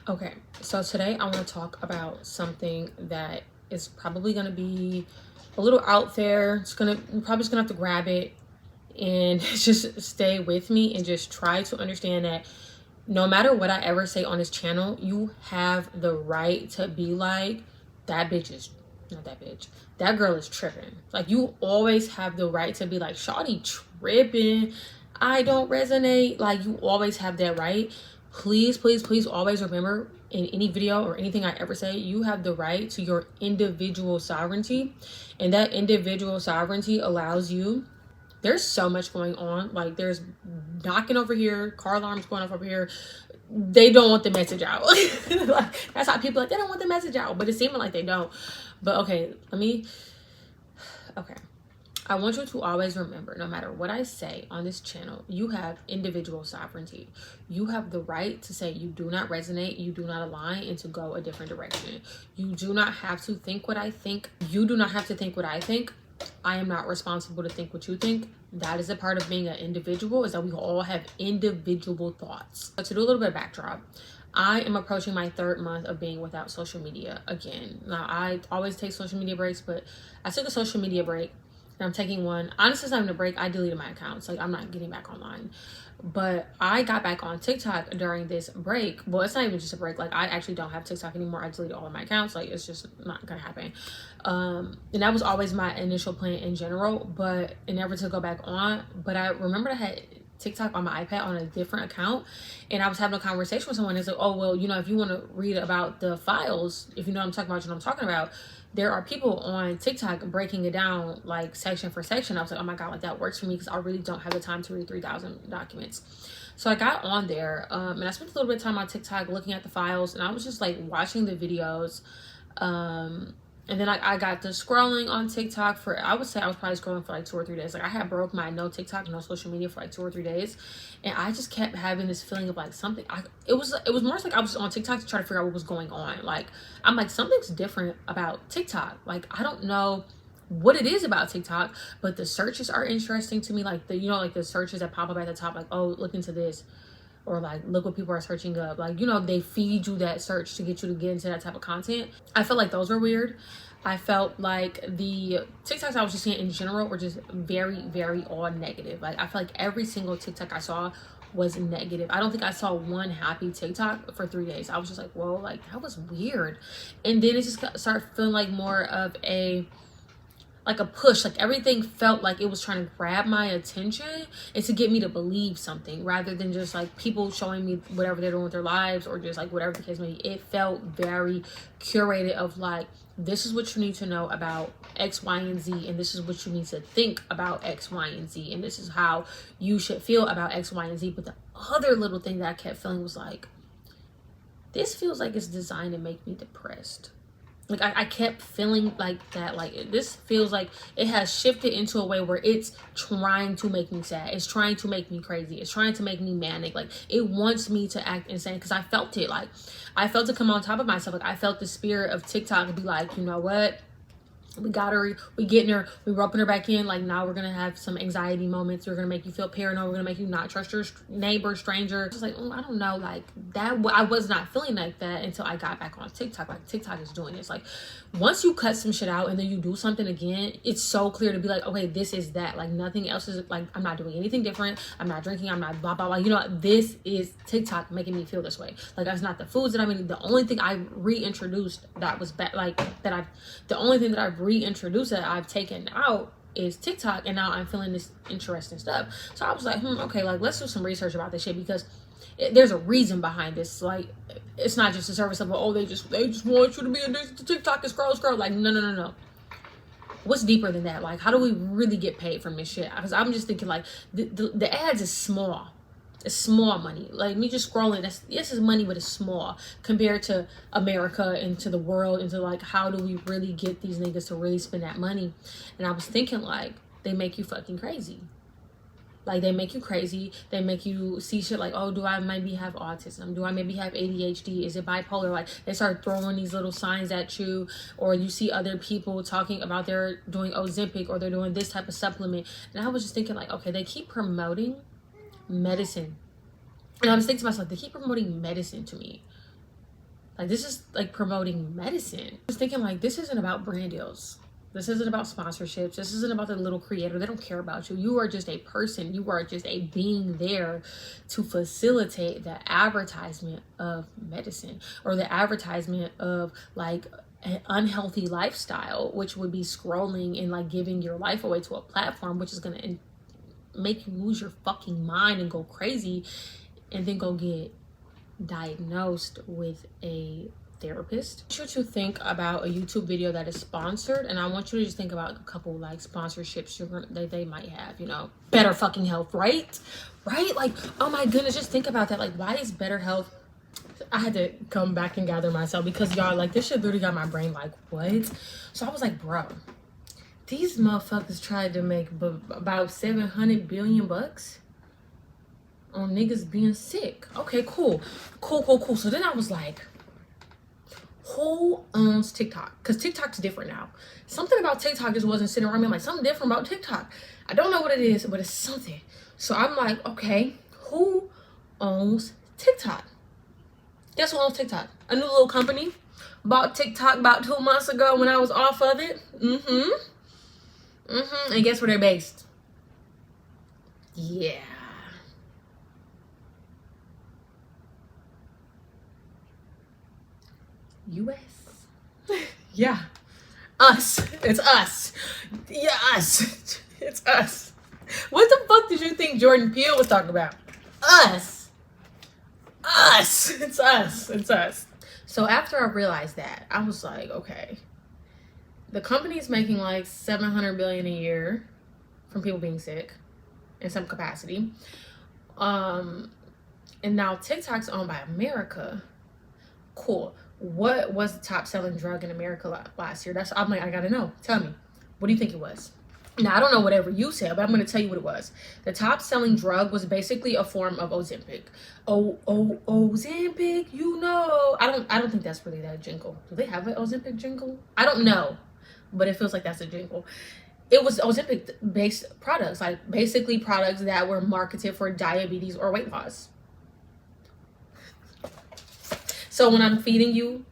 Okay, so today I want to talk about something that is probably going to be a little out there. You're probably just gonna have to grab it and just stay with me and just try to understand that no matter what I ever say on this channel, you have the right to be like, that bitch is not that bitch. That girl is tripping. Like, you always have the right to be like, shawty tripping. I don't resonate. Like, you always have that right. Please, please, please always remember, in any video or anything I ever say, you have the right to your individual sovereignty. And that individual sovereignty allows you, there's so much going on. Like, there's knocking over here, car alarms going off over here. They don't want the message out. Like, that's how people, like, they don't want the message out, but it's seeming like they don't. But okay, okay. I want you to always remember, no matter what I say on this channel, you have individual sovereignty. You have the right to say you do not resonate, you do not align, and to go a different direction. You do not have to think what I think. You do not have to think what I think. I am not responsible to think what you think. That is a part of being an individual, is that we all have individual thoughts. But to do a little bit of backdrop, I am approaching my 3rd month of being without social media again. Now, I always take social media breaks, but I took a social media break. And I'm taking one. Honestly, since I'm in a break, I deleted my accounts. Like, I'm not getting back online. But I got back on TikTok during this break. Well, it's not even just a break. Like, I actually don't have TikTok anymore. I deleted all of my accounts. Like, it's just not gonna happen. And that was always my initial plan in general, but it never to go back on. But I remember I had TikTok on my iPad on a different account, and I was having a conversation with someone. It's like, oh, well, you know, if you want to read about the files, if you know what I'm talking about, you know what I'm talking about, there are people on TikTok breaking it down like section for section. I was like, oh my God, like that works for me, because I really don't have the time to read 3,000 documents. So I got on there, and I spent a little bit of time on TikTok looking at the files, and I was just like watching the videos. And then I got to scrolling on TikTok for, I would say I was probably scrolling for like 2 or 3 days. Like, I had broke my no TikTok, no social media for like 2 or 3 days. And I just kept having this feeling of like something, it was more like I was on TikTok to try to figure out what was going on. Like, I'm like, something's different about TikTok. Like, I don't know what it is about TikTok, but the searches are interesting to me. Like, the, you know, like the searches that pop up at the top, like, oh, look into this. Or like, look what people are searching up. Like, you know, they feed you that search to get you to get into that type of content. I felt like those were weird. I felt like the TikToks I was just seeing in general were just very, very all negative. Like, I feel like every single TikTok I saw was negative. I don't think I saw one happy TikTok for 3 days. I was just like, whoa, like that was weird. And then it just started feeling like more of a push. Like, everything felt like it was trying to grab my attention and to get me to believe something, rather than just like people showing me whatever they're doing with their lives, or just like whatever the case may be. It felt very curated of like, this is what you need to know about X, Y, and Z, and this is what you need to think about X, Y, and Z, and this is how you should feel about X, Y, and Z. But the other little thing that I kept feeling was like, this feels like it's designed to make me depressed. Like, I kept feeling like that. Like, this feels like it has shifted into a way where it's trying to make me sad. It's trying to make me crazy. It's trying to make me manic. Like, it wants me to act insane, because I felt it. Like, I felt it come on top of myself. Like, I felt the spirit of TikTok be like, you know what? We got her, we getting her, we roping her back in. Like, now we're gonna have some anxiety moments. We're gonna make you feel paranoid. We're gonna make you not trust your neighbor, stranger. Just like, I don't know, like that. I was not feeling like that until I got back on TikTok. Like, TikTok is doing this. Like, once you cut some shit out and then you do something again, it's so clear to be like, okay, this is that. Like, nothing else is, like, I'm not doing anything different. I'm not drinking. I'm not blah blah blah. You know, this is TikTok making me feel this way. Like, that's not the foods that I'm eating. The only thing I reintroduced that was bad, like that the only thing that I've reintroduced that I've taken out is TikTok, and now I'm feeling this interesting stuff. So I was like, okay, like, let's do some research about this shit, because there's a reason behind this. Like, it's not just a service of, oh, they just want you to be addicted to TikTok and scroll. Like, no. What's deeper than that? Like, how do we really get paid from this shit? Because I'm just thinking, like, the ads is small. It's small money. Like, me just scrolling, this is money, but it's small compared to America and to the world, and to like, how do we really get these niggas to really spend that money? And I was thinking, like, they make you fucking crazy. Like, they make you crazy. They make you see shit like, oh, do I maybe have autism? Do I maybe have ADHD? Is it bipolar? Like, they start throwing these little signs at you. Or you see other people talking about they're doing Ozempic, or they're doing this type of supplement. And I was just thinking, like, okay, they keep promoting medicine. And I was thinking to myself, they keep promoting medicine to me. Like, this is like promoting medicine. I was thinking, like, this isn't about brand deals. This isn't about sponsorships. This isn't about the little creator. They don't care about you. You are just a person. You are just a being there to facilitate the advertisement of medicine, or the advertisement of like an unhealthy lifestyle, which would be scrolling and like giving your life away to a platform, which is going to make you lose your fucking mind and go crazy, and then go get diagnosed with a therapist. I want you to think about a YouTube video that is sponsored, and I want you to just think about a couple like sponsorships that they might have, you know. Better fucking health, right? Like, oh my goodness, just think about that. Like, why is better health? I had to come back and gather myself, because y'all, like, this shit literally got my brain like, what? So I was like, bro, these motherfuckers tried to make about 700 billion bucks on niggas being sick. Okay, cool. So then I was like, who owns TikTok? Because TikTok's different now. Something about TikTok just wasn't sitting around me. I'm like, something different about TikTok. I don't know what it is, but it's something. So I'm like, okay, who owns TikTok? Guess who owns TikTok? A new little company. Bought TikTok about 2 months ago when I was off of it. And guess where they're based? Yeah. US. Yeah. Us. It's us. Yeah, us. It's us. What the fuck did you think Jordan Peele was talking about? Us. It's us. So after I realized that, I was like, okay, the company's making like 700 billion a year from people being sick in some capacity. And now TikTok's owned by America. Cool. What was the top selling drug in America last year? I'm like, I gotta know. Tell me. What do you think it was? Now, I don't know whatever you said, but I'm going to tell you what it was. The top selling drug was basically a form of Ozempic. Ozempic, you know. I don't think that's really that jingle. Do they have an Ozempic jingle? I don't know, but it feels like that's a jingle. It was Ozempic based products, like basically products that were marketed for diabetes or weight loss. So when I'm feeding you,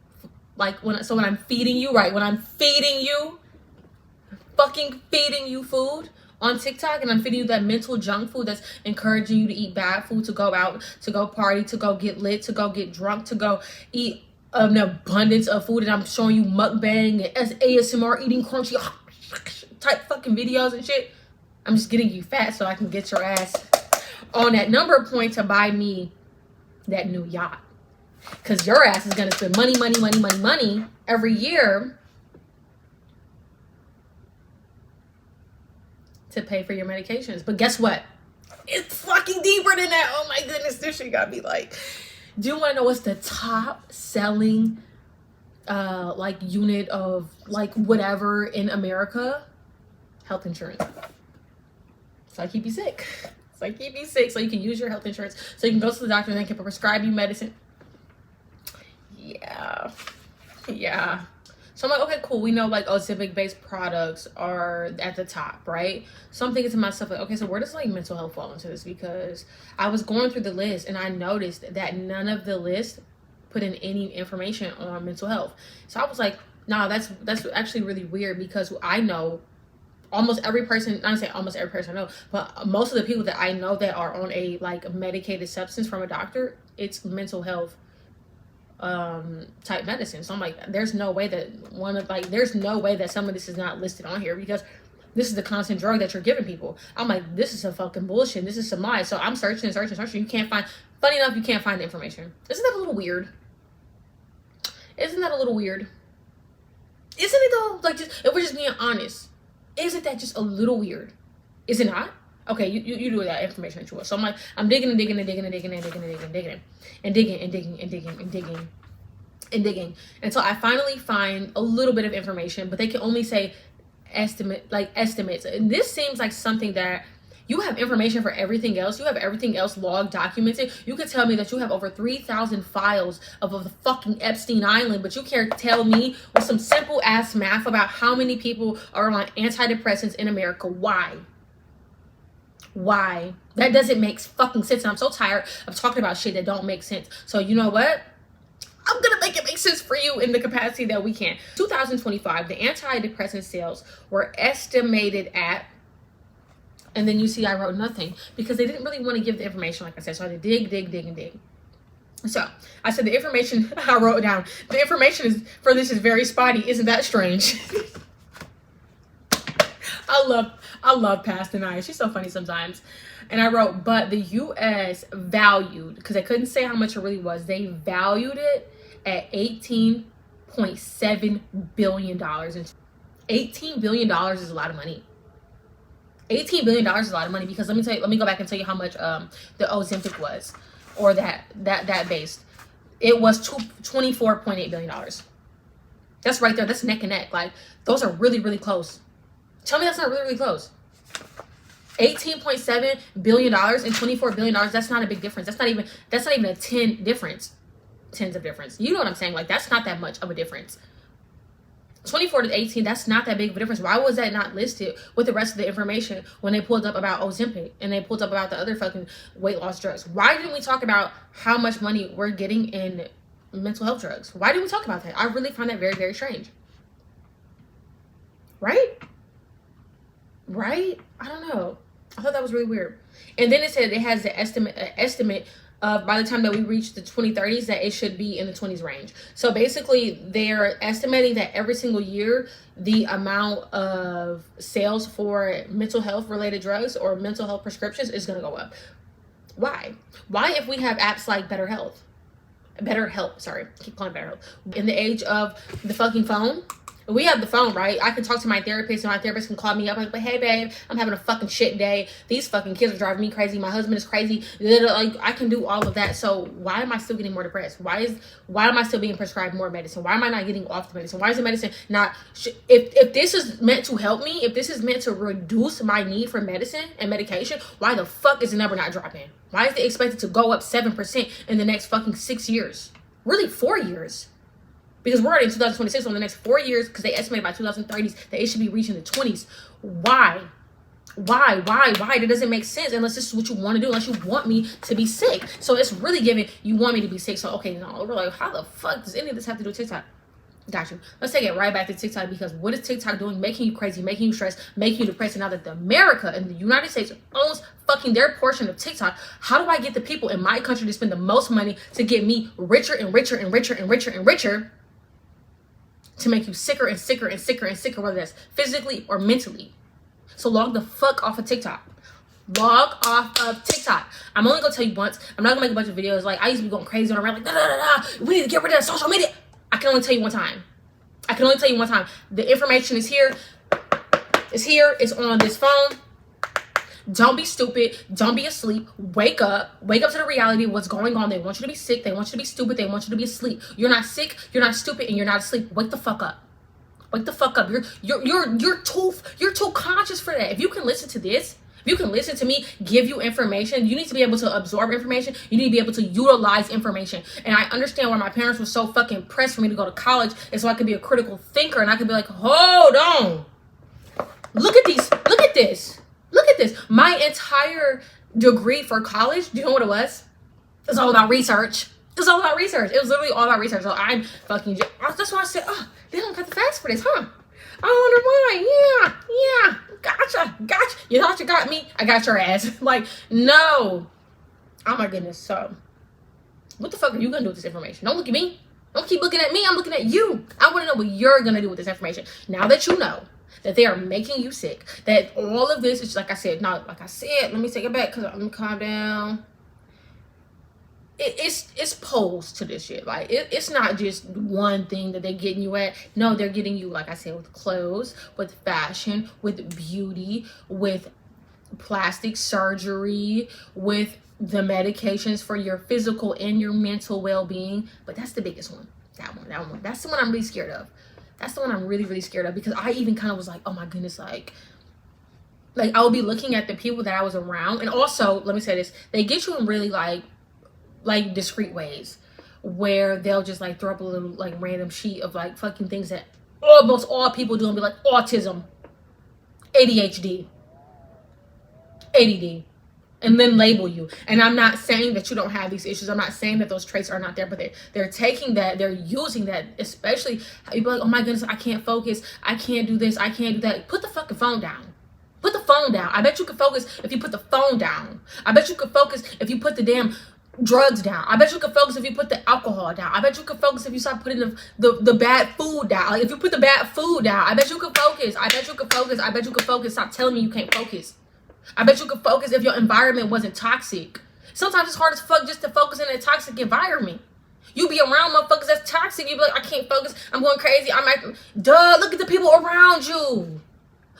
fucking feeding you food on TikTok, and I'm feeding you that mental junk food that's encouraging you to eat bad food, to go out, to go party, to go get lit, to go get drunk, to go eat an abundance of food, and I'm showing you mukbang and ASMR eating crunchy type fucking videos and shit. I'm just getting you fat so I can get your ass on that number point to buy me that new yacht. Because your ass is going to spend money every year to pay for your medications. But guess what? It's fucking deeper than that. Oh my goodness, this shit got me like, do you want to know what's the top selling like unit of like whatever in America? Health insurance. So I keep you sick. So you can use your health insurance. So you can go to the doctor and they can prescribe you medicine. Yeah. So I'm like, okay, cool. We know like Ozempic based products are at the top, right? So I'm thinking to myself, like, okay, so where does like mental health fall into this? Because I was going through the list and I noticed that none of the list put in any information on mental health. So I was like, nah, that's actually really weird, because I know almost every person, I don't say almost every person I know, but most of the people that I know that are on a like medicated substance from a doctor, it's mental health type medicine. So I'm like, there's no way that some of this is not listed on here, because this is the constant drug that you're giving people. I'm like, this is a fucking bullshit. This is some lies. So I'm searching. You can't find, funny enough, you can't find the information. Isn't that a little weird? Isn't it though? Like, just, if we're just being honest, isn't that just a little weird? Is it not? Okay, you do that information that you want. So I'm like, I'm digging until I finally find a little bit of information, but they can only say estimates. And this seems like something that you have information for everything else. You have everything else logged, documented. You could tell me that you have over 3,000 files of the fucking Epstein Island, but you can't tell me with some simple ass math about how many people are on antidepressants in America. Why? That doesn't make fucking sense. And I'm so tired of talking about shit that don't make sense. So you know what? I'm gonna make it make sense for you in the capacity that we can. 2025, the antidepressant sales were estimated at, and then you see I wrote nothing because they didn't really want to give the information, like I said. So I had to dig. So I said the information I wrote down, the information is for this is very spotty. Isn't that strange? I love Pastor Naya. She's so funny sometimes. And I wrote, but the U.S. valued, because I couldn't say how much it really was, they valued it at $18.7 billion. $18 billion is a lot of money. $18 billion is a lot of money because let me go back and tell you how much the Ozempic was, or that based. It was $24.8 billion. That's right there. That's neck and neck. Like, those are really, really close. Tell me that's not really, really close. $18.7 billion and $24 billion. That's not a big difference. That's not even a 10 difference. Tens of difference. You know what I'm saying? Like, that's not that much of a difference. 24 to 18, that's not that big of a difference. Why was that not listed with the rest of the information when they pulled up about Ozempic and they pulled up about the other fucking weight loss drugs? Why didn't we talk about how much money we're getting in mental health drugs? Why didn't we talk about that? I really find that very, very strange. Right? I don't know. I thought that was really weird. And then it said it has the estimate of by the time that we reach the 2030s that it should be in the 20s range. So basically they're estimating that every single year the amount of sales for mental health related drugs or mental health prescriptions is going to go up. Why if we have apps like Better Help, keep calling Better Help, in the age of the fucking phone? We have the phone, right? I can talk to my therapist and my therapist can call me up like, but hey babe, I'm having a fucking shit day. These fucking kids are driving me crazy. My husband is crazy. Like, I can do all of that. So why am I still getting more depressed? Why am I still being prescribed more medicine? Why am I not getting off the medicine? Why is the medicine not, if this is meant to help me, if this is meant to reduce my need for medicine and medication, why the fuck is the number not dropping? Why is it expected to go up 7% in the next fucking 6 years? Really 4 years. Because we're already in 2026, so in the next 4 years, because they estimate by 2030s that it should be reaching the 20s. Why? That doesn't make sense unless this is what you want to do, unless you want me to be sick. So it's really giving you want me to be sick. So, okay, no, we're like, how the fuck does any of this have to do with TikTok? Got you. Let's take it right back to TikTok, because what is TikTok doing? Making you crazy, making you stressed, making you depressed. And now that America and the United States owns fucking their portion of TikTok, how do I get the people in my country to spend the most money to get me richer and richer and richer and richer and richer, to make you sicker and sicker and sicker and sicker, whether that's physically or mentally? So log the fuck off of TikTok. Log off of TikTok. I'm only gonna tell you once. I'm not gonna make a bunch of videos. Like, I used to be going crazy on around like, we need to get rid of social media. I can only tell you one time. The information is here. It's on this phone. Don't be stupid. Don't be asleep. Wake up. Wake up to the reality of what's going on. They want you to be sick. They want you to be stupid. They want you to be asleep. You're not sick. You're not stupid, and you're not asleep. Wake the fuck up. Wake the fuck up. You're too conscious for that. If you can listen to this, if you can listen to me give you information, you need to be able to absorb information. You need to be able to utilize information. And I understand why my parents were so fucking pressed for me to go to college, and so I could be a critical thinker, and I could be like, hold on. Look at this. Look at this. My entire degree for college, do you know what it was? It was all about research. It was literally all about research. So I'm fucking, that's why I said, oh, they don't got the facts for this, huh? I wonder why. Yeah. Gotcha. You thought you got me? I got your ass. Like, no. Oh my goodness. So, what the fuck are you gonna do with this information? Don't look at me. Don't keep looking at me. I'm looking at you. I want to know what you're gonna do with this information. Now that you know that they are making you sick, that all of this is, like I said, let me take it back because I'm gonna calm down. It's posed to this shit. Like, it's not just one thing that they're getting you at. No, they're getting you, like I said, with clothes, with fashion, with beauty, with plastic surgery, with the medications for your physical and your mental well-being. But that's the biggest one. That one. That's the one I'm really scared of. That's the one I'm really, really scared of, because I even kind of was like, oh my goodness, like I'll be looking at the people that I was around. And also, let me say this, they get you in really like discreet ways, where they'll just like throw up a little like random sheet of like fucking things that almost all people do and be like, autism, ADHD, ADD, and then label you. And I'm not saying that you don't have these issues. I'm not saying that those traits are not there, but they're taking that, they're using that, especially you be like, oh my goodness, I can't focus, I can't do this, I can't do that. Put the fucking phone down. Put the phone down. I bet you could focus if you put the phone down. I bet you could focus if you put the damn drugs down. I bet you could focus if you put the alcohol down. I bet you could focus if you start putting the bad food down. Like if you put the bad food down, I bet you could focus. I bet you could focus. I bet you could focus. Stop telling me you can't focus. I bet you could focus if your environment wasn't toxic. Sometimes it's hard as fuck just to focus in a toxic environment. You be around motherfuckers that's toxic. You be like, I can't focus. I'm going crazy. I'm acting. Duh, look at the people around you.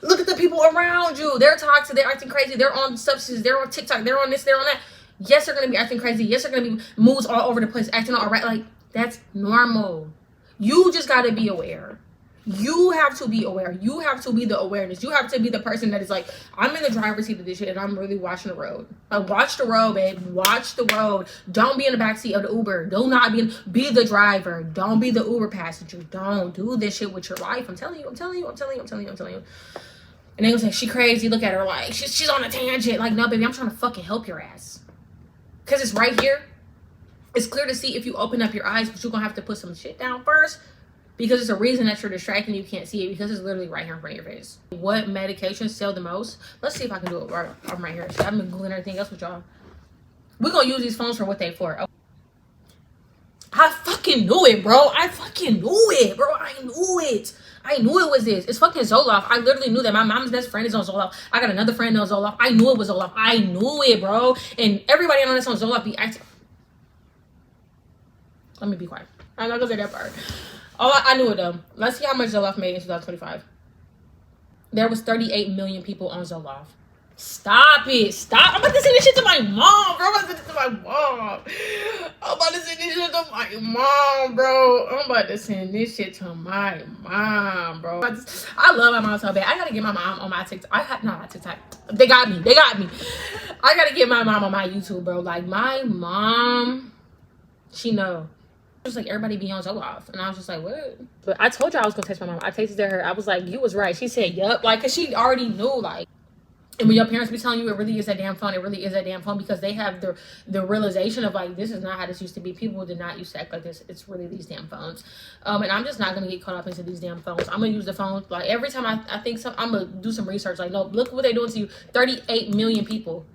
Look at the people around you. They're toxic. They're acting crazy. They're on substances. They're on TikTok. They're on this. They're on that. Yes, they're going to be acting crazy. Yes, they're going to be moods all over the place, acting all right. Like, that's normal. You just got to be aware. You have to be aware. You have to be the awareness. You have to be the person that is like, I'm in the driver's seat of this shit and I'm really watching the road. Like, watch the road, babe. Watch the road. Don't be in the backseat of the Uber. Do not be the driver. Don't be the Uber passenger. Don't do this shit with your life. I'm telling you. And they gonna say, she crazy. Look at her, like, she's on a tangent. Like, no, baby, I'm trying to fucking help your ass. Because it's right here. It's clear to see if you open up your eyes, but you're going to have to put some shit down first. Because it's a reason that you're distracted and you can't see it. Because it's literally right here in front of your face. What medications sell the most? Let's see if I can do it right. I'm right here. I've been Googling everything else with y'all. We're going to use these phones for what they for. Oh. I fucking knew it, bro. I knew it was this. It's fucking Zoloft. I literally knew that. My mom's best friend is on Zoloft. I got another friend on Zoloft. I knew it was Zoloft. I knew it, bro. And everybody I know that's on Zoloft be acting. Let me be quiet. I'm not gonna say that part. I knew it though. Let's see how much Zoloft made in 2025. There was 38 million people on Zoloft. Stop it. Stop. I'm about to send this shit to my mom, bro. I'm about to send this to my mom. I'm about to send this shit to my mom, bro. I'm about to send this shit to my mom, bro. I love my mom so bad. I gotta get my mom on my TikTok. Not my TikTok. They got me. I gotta get my mom on my YouTube, bro. Like, my mom, she know. Just like, everybody be on Zoloft. And I was just like, what? But I told you I was gonna text my mom. I texted her. I was like, you was right. She said, yup. Like, cause she already knew, like. And when your parents be telling you it really is that damn phone, it really is that damn phone, because they have the realization of, like, this is not how this used to be. People did not used to act like this. It's really these damn phones. And I'm just not going to get caught up into these damn phones. I'm going to use the phone. Like, every time I think I'm going to do some research. Like, no, look what they're doing to you. 38 million people.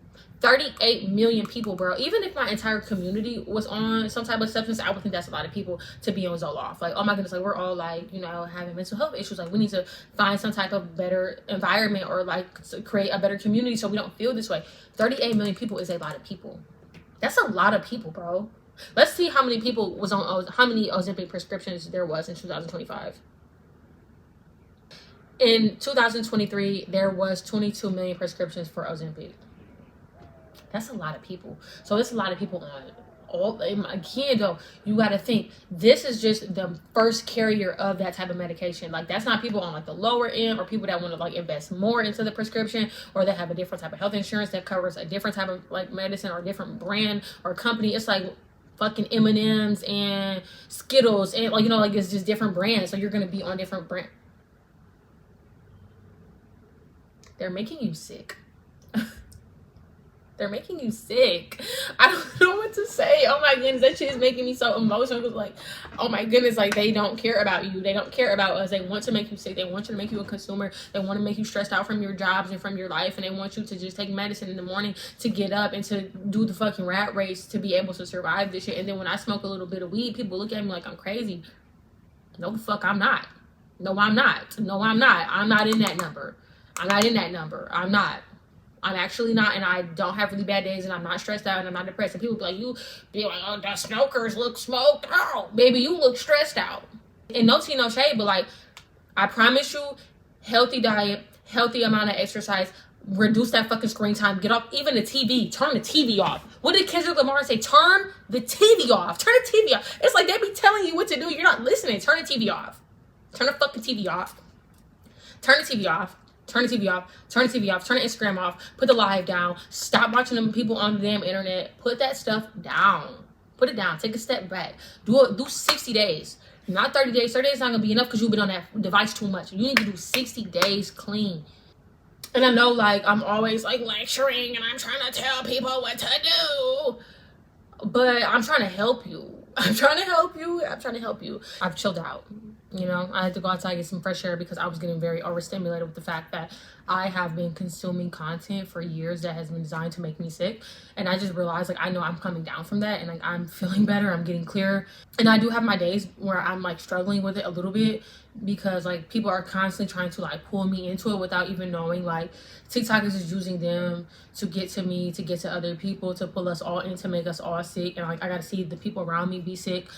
38 million people, bro. Even if my entire community was on some type of substance, I would think that's a lot of people to be on Zoloft. Like, oh my goodness, like, we're all, like, you know, having mental health issues. Like, we need to find some type of better environment, or like create a better community so we don't feel this way. 38 million people is a lot of people. That's a lot of people, bro. Let's see how many people was on, how many Ozempic prescriptions there was in 2025. In 2023, there was 22 million prescriptions for Ozempic. That's a lot of people. So it's a lot of people on all. Again, though, you got to think, this is just the first carrier of that type of medication. Like, that's not people on, like, the lower end, or people that want to, like, invest more into the prescription, or that have a different type of health insurance that covers a different type of, like, medicine, or a different brand or company. It's like fucking M&Ms and Skittles, and, like, you know, like, it's just different brands. So you're gonna be on different brand. They're making you sick. They're making you sick. I don't know what to say. Oh my goodness, that shit is making me so emotional. Because, like, oh my goodness, like, they don't care about you. They don't care about us. They want to make you sick. They want you to make you a consumer. They want to make you stressed out from your jobs and from your life. And they want you to just take medicine in the morning to get up and to do the fucking rat race to be able to survive this shit. And then when I smoke a little bit of weed, people look at me like I'm crazy. No, the fuck, I'm not. No, I'm not. No, I'm not. I'm not in that number. I'm not in that number. I'm not. I'm actually not, and I don't have really bad days, and I'm not stressed out, and I'm not depressed. And people be like, you be like, oh, the smokers look smoked out. Baby, you look stressed out. And no tea, no shade, but, like, I promise you, healthy diet, healthy amount of exercise, reduce that fucking screen time, get off even the TV, turn the TV off. What did Kendrick Lamar say? Turn the TV off. Turn the TV off. It's like they be telling you what to do. You're not listening. Turn the TV off. Turn the fucking TV off. Turn the TV off. Turn the TV off, turn the TV off, turn the Instagram off, put the live down, stop watching them people on the damn internet, put that stuff down. Put it down, take a step back. Do 60 days, not 30 days. 30 days is not gonna be enough because you've been on that device too much. You need to do 60 days clean. And I know, like, I'm always like lecturing and I'm trying to tell people what to do, but I'm trying to help you. I'm trying to help you. I'm trying to help you. I've chilled out. You know, I had to go outside and get some fresh air because I was getting very overstimulated with the fact that I have been consuming content for years that has been designed to make me sick. And I just realized, like, I know I'm coming down from that and like I'm feeling better. I'm getting clearer. And I do have my days where I'm like struggling with it a little bit because like people are constantly trying to like pull me into it without even knowing. Like TikTok is just using them to get to me, to get to other people, to pull us all in, to make us all sick. And like I gotta see the people around me be sick,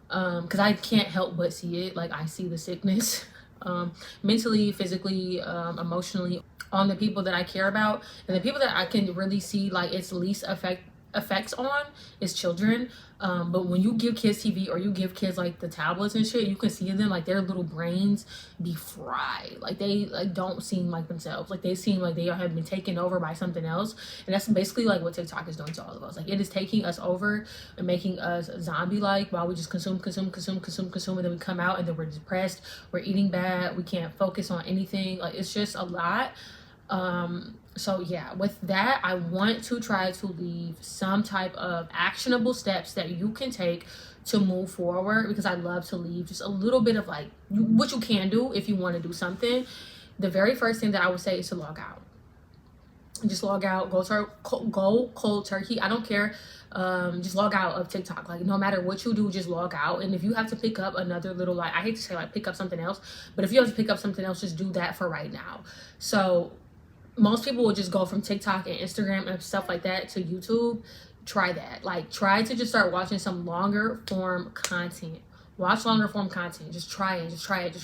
because I can't help but see it. Like I see the sickness, mentally, physically, emotionally, on the people that I care about. And the people that I can really see like it's least effects on is children. But when you give kids TV or you give kids like the tablets and shit, you can see them like their little brains be fried. Like they like don't seem like themselves. Like they seem like they have been taken over by something else. And that's basically like what TikTok is doing to all of us. Like it is taking us over and making us zombie like while we just consume, and then we come out and then we're depressed, we're eating bad, we can't focus on anything. Like it's just a lot. So yeah, with that, I want to try to leave some type of actionable steps that you can take to move forward, because I love to leave just a little bit of like what you can do if you want to do something. The very first thing that I would say is to log out. Just log out, go cold turkey. I don't care. Just log out of TikTok. Like no matter what you do, just log out. And if you have to pick up another little, like I hate to say like pick up something else, but if you have to pick up something else, just do that for right now. So most people will just go from TikTok and Instagram and stuff like that to YouTube. Try that. Like try to just start watching some longer form content. Watch longer form content. Just try it. Just try it.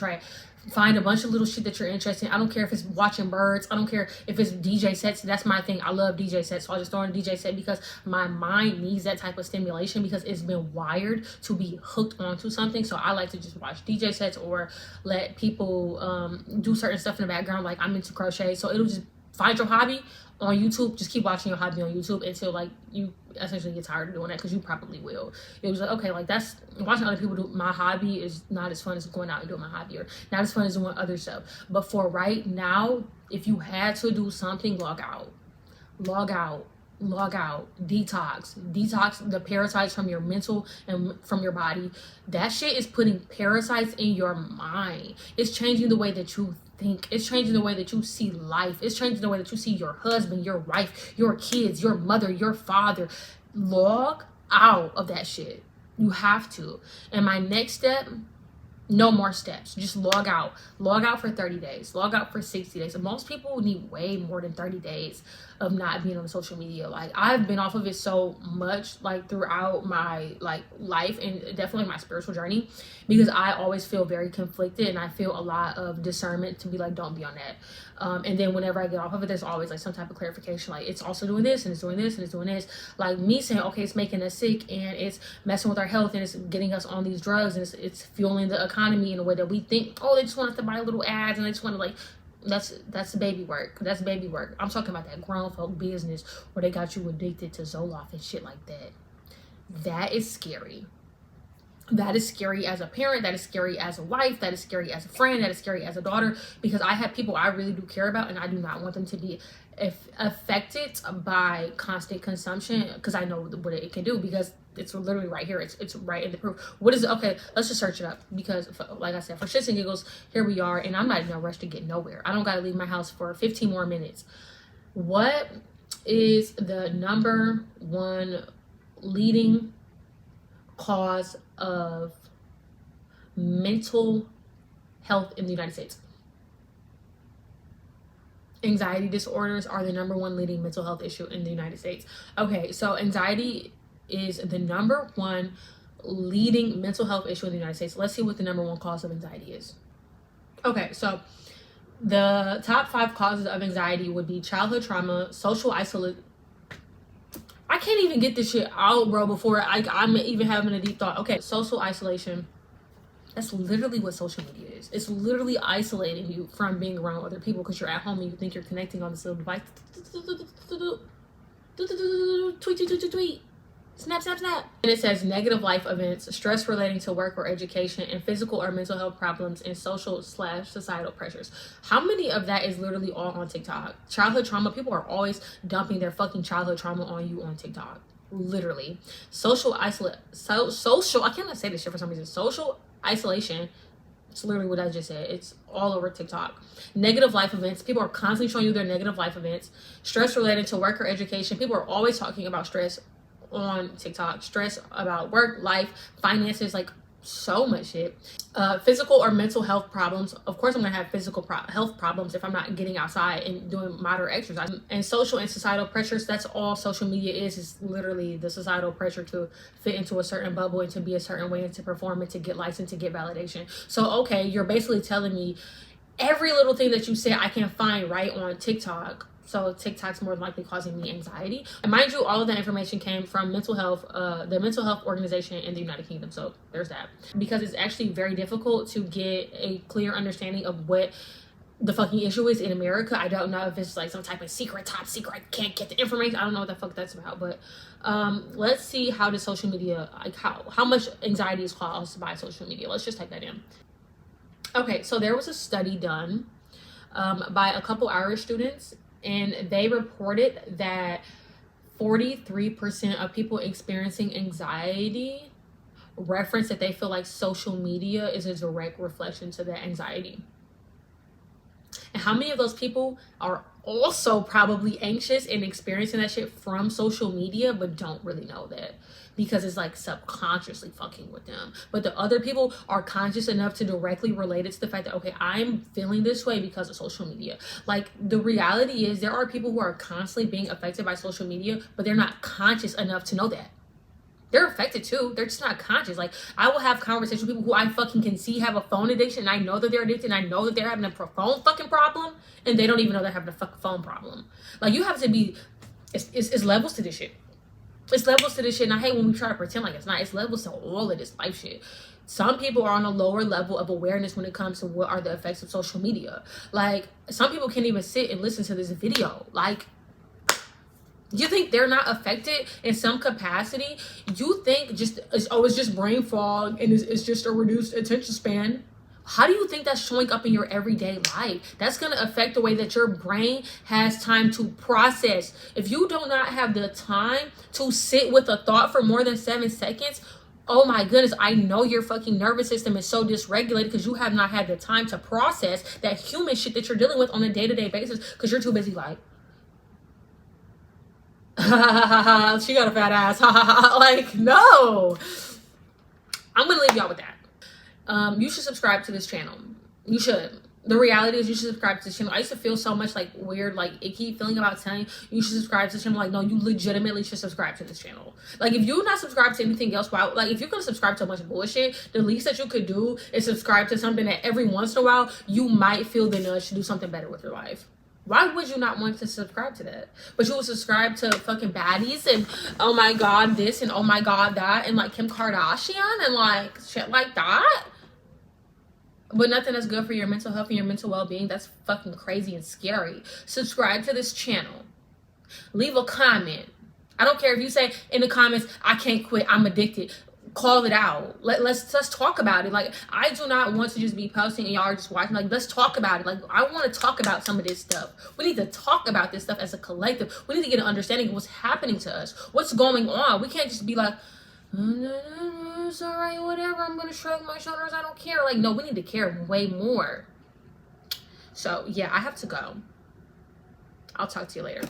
Find a bunch of little shit that you're interested in. I don't care if it's watching birds. I don't care if it's DJ sets. That's my thing. I love DJ sets. So I just throw in a DJ set because my mind needs that type of stimulation, because it's been wired to be hooked onto something. So I like to just watch DJ sets or let people do certain stuff in the background. Like I'm into crochet. So it'll just find your hobby on YouTube. Just keep watching your hobby on YouTube until like you essentially get tired of doing that, because you probably will. It was like, okay, like that's watching other people do my hobby is not as fun as going out and doing my hobby, or not as fun as doing other stuff. But for right now, if you had to do something, log out, detox the parasites from your mental and from your body. That shit is putting parasites in your mind. It's changing the way that you think. It's changing the way that you see life. It's changing the way that you see your husband, your wife, your kids, your mother, your father. Log out of that shit. You have to. And my next step, no more steps. Just log out. Log out for 30 days. Log out for 60 days. And most people need way more than 30 days of not being on social media. Like I've been off of it so much like throughout my like life, and definitely my spiritual journey, because I always feel very conflicted and I feel a lot of discernment to be like, don't be on that. And then whenever I get off of it, there's always like some type of clarification, like it's also doing this and it's doing this and it's doing this. Like me saying, okay, it's making us sick and it's messing with our health and it's getting us on these drugs and it's fueling the economy in a way that we think, oh, they just want us to buy little ads and they just want to like, that's baby work. That's baby work. I'm talking about that grown folk business where they got you addicted to Zoloft and shit like that. That is scary. That is scary as a parent. That is scary as a wife. That is scary as a friend. That is scary as a daughter, because I have people I really do care about and I do not want them to be affected by constant consumption, because I know what it can do, because it's literally right here. It's right in the proof. What is it? Okay, let's just search it up, because like I said, for shits and giggles, here we are, and I'm not in a rush to get nowhere. I don't got to leave my house for 15 more minutes. What is the number one leading cause of mental health in the United States? Anxiety disorders are the number one leading mental health issue in the United States. Okay, so anxiety is the number one leading mental health issue in the United States. Let's see what the number one cause of anxiety is. Okay, so the top 5 causes of anxiety would be childhood trauma, social isolation. I can't even get this shit out, bro, before I'm even having a deep thought. Okay, social isolation. That's literally what social media is. It's literally isolating you from being around other people, because you're at home and you think you're connecting on this little device. Tweet. Snap, snap, snap. And it says negative life events, stress relating to work or education, and physical or mental health problems, and social/societal pressures. How many of that is literally all on TikTok? Childhood trauma. People are always dumping their fucking childhood trauma on you on TikTok. Literally. Social I cannot say this shit for some reason. Social isolation. It's literally what I just said. It's all over TikTok. Negative life events. People are constantly showing you their negative life events. Stress related to work or education. People are always talking about stress on TikTok. Stress about work, life, finances, like so much shit. Physical or mental health problems. Of course, I'm gonna have physical health problems if I'm not getting outside and doing moderate exercise. And social and societal pressures. That's all social media is literally the societal pressure to fit into a certain bubble and to be a certain way and to perform and to get likes and to get validation. So okay, you're basically telling me every little thing that you say I can find right on TikTok. So TikTok's more than likely causing me anxiety. And mind you, all of that information came from mental health, the mental health organization in the United Kingdom. So there's that. Because it's actually very difficult to get a clear understanding of what the fucking issue is in America. I don't know if it's like some type of top secret, can't get the information. I don't know what the fuck that's about. But let's see how does social media, like how much anxiety is caused by social media. Let's just type that in. Okay, so there was a study done by a couple Irish students, and they reported that 43% of people experiencing anxiety reference that they feel like social media is a direct reflection to that anxiety. And how many of those people are also probably anxious and experiencing that shit from social media but don't really know that, because it's like subconsciously fucking with them. But the other people are conscious enough to directly relate it to the fact that, okay, I'm feeling this way because of social media. Like, the reality is there are people who are constantly being affected by social media, but they're not conscious enough to know that. They're affected too. They're just not conscious. Like, I will have conversations with people who I fucking can see have a phone addiction, and I know that they're addicted, and I know that they're having a phone fucking problem, and they don't even know they're having a fucking phone problem. Like, you have to be, it's levels to this shit. It's levels to this shit, and I hate when we try to pretend like it's not. It's levels to all of this life shit. Some people are on a lower level of awareness when it comes to what are the effects of social media. Like, some people can't even sit and listen to this video. Like, you think they're not affected in some capacity? You think it's just brain fog and it's just a reduced attention span? How do you think that's showing up in your everyday life? That's going to affect the way that your brain has time to process. If you do not have the time to sit with a thought for more than 7 seconds, oh my goodness, I know your fucking nervous system is so dysregulated because you have not had the time to process that human shit that you're dealing with on a day-to-day basis because you're too busy like, she got a fat ass. Like, no. I'm going to leave y'all with that. You should subscribe to this channel. You should. The reality is you should subscribe to this channel. I used to feel so much like weird, like icky feeling about telling you should subscribe to this channel. Like, no, you legitimately should subscribe to this channel. Like, if you're not subscribed to anything else, wow, like if you're gonna subscribe to a bunch of bullshit, the least that you could do is subscribe to something that every once in a while you might feel the nudge to do something better with your life. Why would you not want to subscribe to that? But you will subscribe to fucking baddies and oh my god this and oh my god that and like Kim Kardashian and like shit like that. But nothing that's good for your mental health and your mental well-being. That's fucking crazy and scary. Subscribe to this channel. Leave a comment. I don't care if you say in the comments, I can't quit, I'm addicted. Call it out. Let's talk about it. Like, I do not want to just be posting and y'all are just watching. Like, let's talk about it. Like, I want to talk about some of this stuff. We need to talk about this stuff as a collective. We need to get an understanding of what's happening to us. What's going on. We can't just be like, it's all right, whatever. I'm going to shrug my shoulders. I don't care. Like, no, we need to care way more. So, yeah, I have to go. I'll talk to you later.